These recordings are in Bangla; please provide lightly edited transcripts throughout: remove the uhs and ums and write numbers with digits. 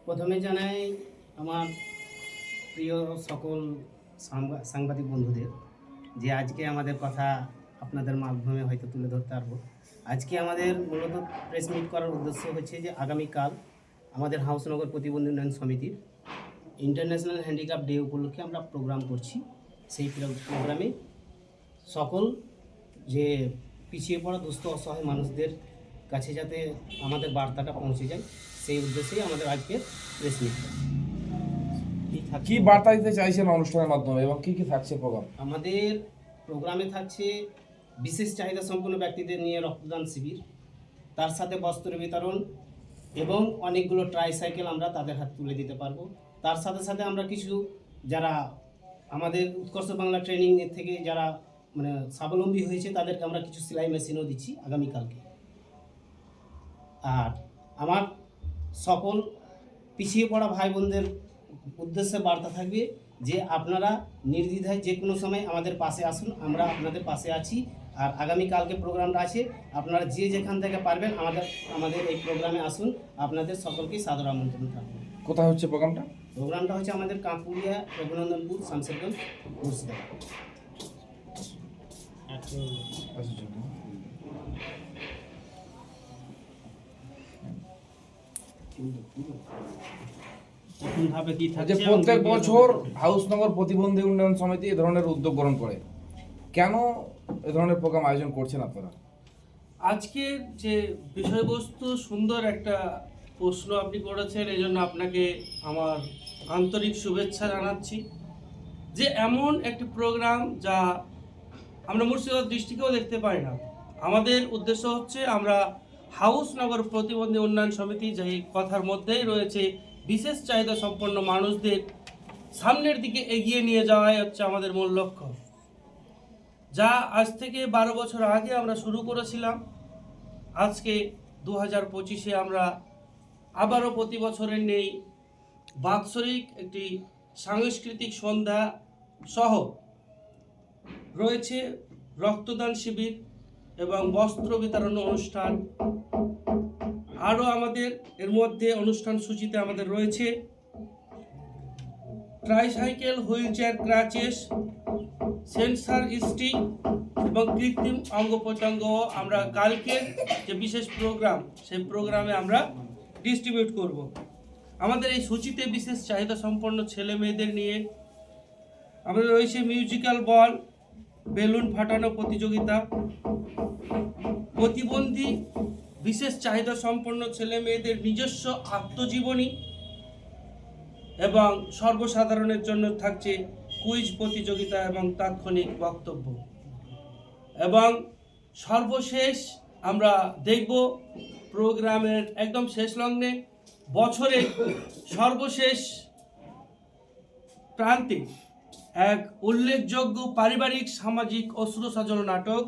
প্রথমে জানাই আমার প্রিয় সকল সাংবাদিক বন্ধুদের যে আজকে আমাদের কথা আপনাদের মাধ্যমে হয়তো তুলে ধরতে পারবো। আজকে আমাদের মূলত প্রেস মিট করার উদ্দেশ্য হচ্ছে যে আগামীকাল আমাদের হাউসনগর প্রতিবন্ধী উন্নয়ন সমিতির ইন্টারন্যাশনাল হ্যান্ডিক্যাপ ডে উপলক্ষে আমরা প্রোগ্রাম করছি। সেই প্রোগ্রামে সকল যে পিছিয়ে পড়া দুস্থ অসহায় মানুষদের কাছে যাতে আমাদের বার্তাটা পৌঁছে যায়, সেই উদ্দেশ্যেই আমাদের আজকে প্রেস মিট। কি বার্তা দিতে চাইছেন অনুষ্ঠানের মাধ্যমে এবং কি কি থাকছে প্রোগ্রাম? আমাদের প্রোগ্রামে থাকছে বিশেষ চাহিদা সম্পন্ন ব্যক্তিদের নিয়ে রক্তদান শিবির, তার সাথে বস্ত্র বিতরণ এবং অনেকগুলো ট্রাইসাইকেল আমরা তাদের হাতে তুলে দিতে পারবো। তার সাথে সাথে আমরা কিছু যারা আমাদের উৎকর্ষ বাংলা ট্রেনিং থেকে যারা মানে স্বাবলম্বী হয়েছে তাদেরকে আমরা কিছু সেলাই মেশিনও দিচ্ছি আগামীকালকে। আর আমার সকল পিছিয়ে পড়া ভাই বোনদের উদ্দেশ্যে বার্তা থাকবে যে আপনারা নির্দ্বিধায় যে কোনো সময় আমাদের পাশে আসুন, আমরা আপনাদের পাশে আছি। আর আগামীকালকে প্রোগ্রামটা আছে, আপনারা যে যেখান থেকে পারবেন আমাদের এই প্রোগ্রামে আসুন। আপনাদের সকলকেই সাদর আমন্ত্রণ থাকবে। কোথায় হচ্ছে প্রোগ্রামটা? প্রোগ্রামটা হচ্ছে আমাদের কাঁকুড়িয়া, রঘুনন্দনপুর, শামশেরগঞ্জ, মুর্শিদাবাদ। প্রত্যেক বছর হাউসনগর প্রতিবন্ধী উন্নয়ন সমিতি এ ধরনের উদ্যোগ গ্রহণ করে, কেন এ ধরনের প্রোগ্রাম আয়োজন করছেন আপনারা? আজকের যে বিষয়বস্তু সুন্দর একটা প্রশ্ন আপনি করেছেন, এই জন্য আপনাকে আমার আন্তরিক শুভেচ্ছা জানাচ্ছি। যে এমন একটি প্রোগ্রাম যা আমরা মুর্শিদাবাদ ডিস্ট্রিক্টেও দেখতে পাই না। আমাদের উদ্দেশ্য হচ্ছে আমরা হাউসনগর প্রতিবন্ধী উন্নয়ন সমিতি, যেই কথার মধ্যেই রয়েছে বিশেষ চাহিদা সম্পন্ন মানুষদের সামনের দিকে এগিয়ে নিয়ে যাওয়াই হচ্ছে আমাদের মূল লক্ষ্য। যা আজ থেকে 12 বছর আগে আমরা শুরু করেছিলাম। আজকে 2025-এ আমরা আবারও প্রতি বছরের নেই বাৎসরিক একটি সাংস্কৃতিক সন্ধ্যা সহ রয়েছে রক্তদান শিবির এবং বস্ত্র বিতরণ অনুষ্ঠান। আরও আমাদের এর মধ্যে অনুষ্ঠান সূচিতে আমাদের রয়েছে tricycle, wheelchair, crutches, sensor stick এবং কৃত্রিম অঙ্গ প্রত্যঙ্গ আমরা কালকের যে বিশেষ প্রোগ্রাম, সেই প্রোগ্রামে আমরা ডিস্ট্রিবিউট করব। আমাদের এই সূচিতে বিশেষ চাহিদা সম্পন্ন ছেলে মেয়েদের নিয়ে আমাদের রয়েছে মিউজিক্যাল বল, বেলুন ফাটানো প্রতিযোগিতা, প্রতিবন্ধী বিশেষ চাহিদা সম্পন্ন ছেলে মেয়েদের নিজস্ব আত্মজীবনী এবং সর্বসাধারণের জন্য থাকছে কুইজ প্রতিযোগিতা এবং তাৎক্ষণিক বক্তব্য। এবং সর্বশেষ আমরা দেখব প্রোগ্রামের একদম শেষ লগ্নে বছরের সর্বশেষ প্রান্তে এক উল্লেখযোগ্য পারিবারিক সামাজিক অশ্রুসজল নাটক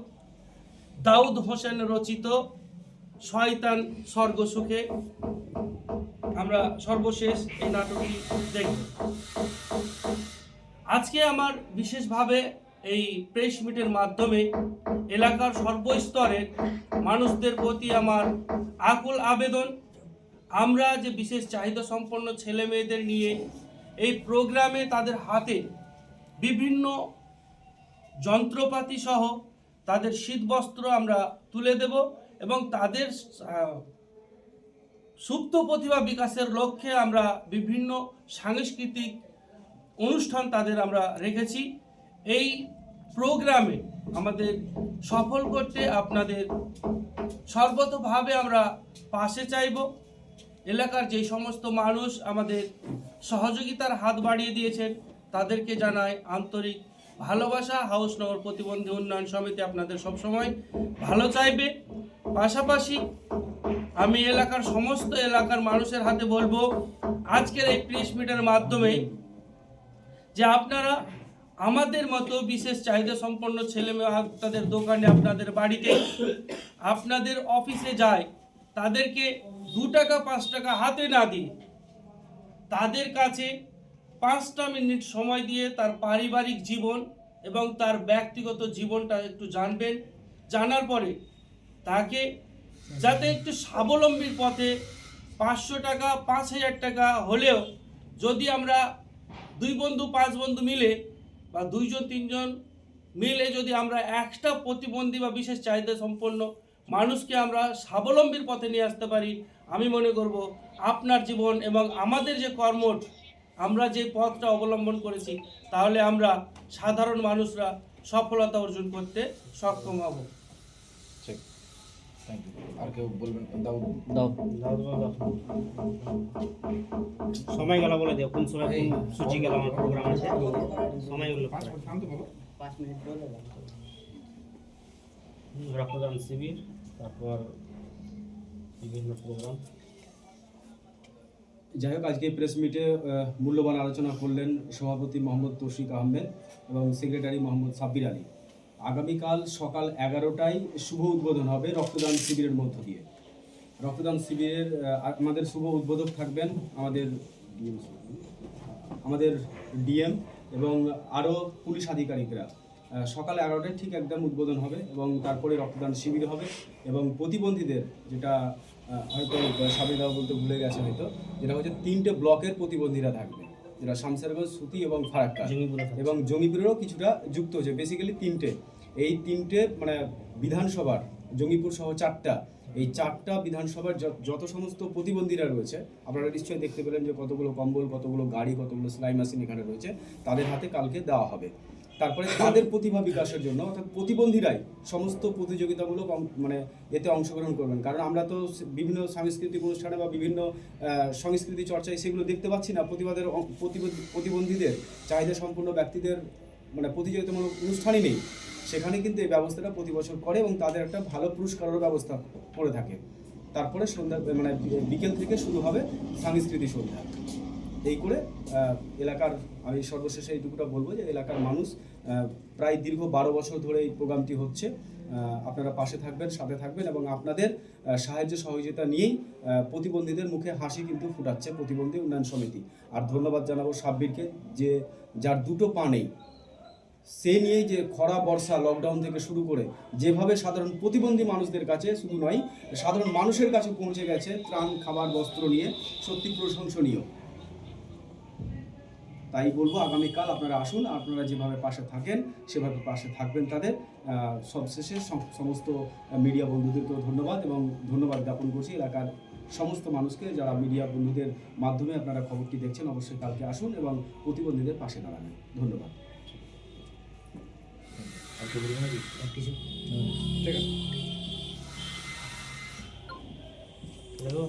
দাউদ হোসেন রচিত শয়তান স্বর্গসুখে আমরা সর্বশেষ এই নাটকটি দেখব। আজকে আমার বিশেষভাবে এই প্রেস মিটের মাধ্যমে এলাকার সর্বস্তরের মানুষদের প্রতি আমার আকুল আবেদন, আমরা যে বিশেষ চাহিদা সম্পন্ন ছেলে মেয়েদের নিয়ে এই প্রোগ্রামে তাদের হাতে বিভিন্ন যন্ত্রপাতি সহ তাদের শীতবস্ত্র আমরা তুলে দেব এবং তাদের সুপ্ত প্রতিভা বিকাশের লক্ষ্যে আমরা বিভিন্ন সাংস্কৃতিক অনুষ্ঠান তাদের আমরা রেখেছি। এই প্রোগ্রামে আমাদের সফল করতে আপনাদের সর্বতভাবে আমরা পাশে চাইব। এলাকার যে সমস্ত মানুষ আমাদের সহযোগিতার হাত বাড়িয়ে দিয়েছেন তাদেরকে জানাই আন্তরিক ভালোবাসা। হাউসনগর প্রতিবন্ধী উন্নয়ন সমিতি আপনাদের সবসময় ভালো চাইবে। পাশাপাশি আমি এলাকার সমস্ত এলাকার মানুষের হাতে বলবো আজকের এই প্রেস মিটের মাধ্যমে যে আপনারা আমাদের মতো বিশেষ চাহিদা সম্পন্ন ছেলেমেয়ে আপনাদের দোকানে, আপনাদের বাড়িতে, আপনাদের অফিসে যায়, তাদেরকে 2 টাকা 5 টাকা হাতে না দিয়ে তাদের কাছে 5টা মিনিট সময় দিয়ে তার পারিবারিক জীবন এবং তার ব্যক্তিগত জীবনটা একটু জানবেন। জানার পরে তাকে যাতে একটু স্বাবলম্বীর পথে 500 টাকা 5,000 টাকা হলেও যদি আমরা 2 বন্ধু 5 বন্ধু মিলে বা 2 জন 3 জন মিলে যদি আমরা একটা প্রতিবন্ধী বা বিশেষ চাহিদা সম্পন্ন মানুষকে আমরা স্বাবলম্বীর পথে নিয়ে আসতে পারি, আমি মনে করব আপনার জীবন এবং আমাদের যে কর্মঠ আমরা যে পথটা অবলম্বন করেছি, তাহলে আমরা সাধারণ মানুষরা সফলতা অর্জন করতে সক্ষম হব। ঠিক, থ্যাংক ইউ। আর কেউ বলবেন? দাও সময় গেল বলে দিও, কোন সময় কোন সূচি গেল আমার প্রোগ্রাম আছে, সময়গুলো 5 মিনিট বলে দাও। রক্তদান শিবির, তারপর বিভিন্ন প্রোগ্রাম। যাই হোক, আজকে প্রেস মিটে মূল্যবান আলোচনা করলেন সভাপতি মোহাম্মদ তৌফিক আহমেদ এবং সেক্রেটারি মোহাম্মদ সাব্বির আলী। আগামীকাল সকাল 11টায় শুভ উদ্বোধন হবে রক্তদান শিবিরের মধ্য দিয়ে। রক্তদান শিবিরের আমাদের শুভ উদ্বোধক থাকবেন আমাদের ডিএম এবং আরও পুলিশ আধিকারিকরা। সকাল 11টায় ঠিক একদম উদ্বোধন হবে এবং তারপরে রক্তদান শিবির হবে এবং প্রতিবন্ধীদের, যেটা হয়তো সাবিদা বলতে ভুলে গেছে হয়তো, যেটা হচ্ছে 3টে ব্লকের প্রতিবন্ধীরা থাকবে, যেটা শামসেরগঞ্জ, সুতি এবং ফারাক্কা এবং জঙ্গিপুরেরও কিছুটা যুক্ত হচ্ছে। বেসিক্যালি 3টে, এই 3টে মানে বিধানসভার, জঙ্গিপুর সহ 4টা, এই 4টা বিধানসভার যত সমস্ত প্রতিবন্ধীরা রয়েছে, আপনারা নিশ্চয়ই দেখতে পেলেন যে কতগুলো কম্বল, কতগুলো গাড়ি, কতগুলো সেলাই মেশিন এখানে রয়েছে, তাদের হাতে কালকে দেওয়া হবে। তারপরে তাদের প্রতিভা বিকাশের জন্য, অর্থাৎ প্রতিবন্ধীরাই সমস্ত প্রতিযোগিতামূলক মানে এতে অংশগ্রহণ করবেন। কারণ আমরা তো বিভিন্ন সাংস্কৃতিক অনুষ্ঠানে বা বিভিন্ন সংস্কৃতি চর্চায় সেগুলো দেখতে পাচ্ছি না। প্রতিবন্ধীদের, চাহিদা সম্পন্ন ব্যক্তিদের মানে প্রতিযোগিতামূলক অনুষ্ঠানই নেই। সেখানে কিন্তু এই ব্যবস্থাটা প্রতি বছর করে এবং তাদের একটা ভালো পুরস্কারের ব্যবস্থা করে থাকে। তারপরে সন্ধ্যা মানে বিকেল থেকে শুরু হবে সাংস্কৃতিক সন্ধ্যা। এই করে এলাকার, আমি সর্বশেষে এইটুকুটা বলবো যে এলাকার মানুষ প্রায় দীর্ঘ 12 বছর ধরে এই প্রোগ্রামটি হচ্ছে। আপনারা পাশে থাকবেন, সাথে থাকবেন এবং আপনাদের সাহায্য সহযোগিতা নিয়েই প্রতিবন্ধীদের মুখে হাসি কিন্তু ফুটাচ্ছে প্রতিবন্ধী উন্নয়ন সমিতি। আর ধন্যবাদ জানাবো সাব্বিরকে, যে যার দুটো পা নেই, সে নিয়েই যে খরা বর্ষা লকডাউন থেকে শুরু করে যেভাবে সাধারণ প্রতিবন্ধী মানুষদের কাছে, শুধু নয় সাধারণ মানুষের কাছে পৌঁছে গেছে ত্রাণ, খাবার, বস্ত্র নিয়ে, সত্যি প্রশংসনীয়। তাই বলবো আগামীকাল আপনারা আসুন, আপনারা যেভাবে পাশে থাকেন সেভাবে পাশে থাকবেন তাদের। সবশেষে সমস্ত মিডিয়া বন্ধুদেরকেও ধন্যবাদ এবং ধন্যবাদ জ্ঞাপন করছি এলাকার সমস্ত মানুষকে, যারা মিডিয়া বন্ধুদের মাধ্যমে আপনারা খবরটি দেখছেন। অবশ্যই কালকে আসুন এবং প্রতিবন্ধীদের পাশে দাঁড়াবেন। ধন্যবাদ। ঠিক আছে। দেখো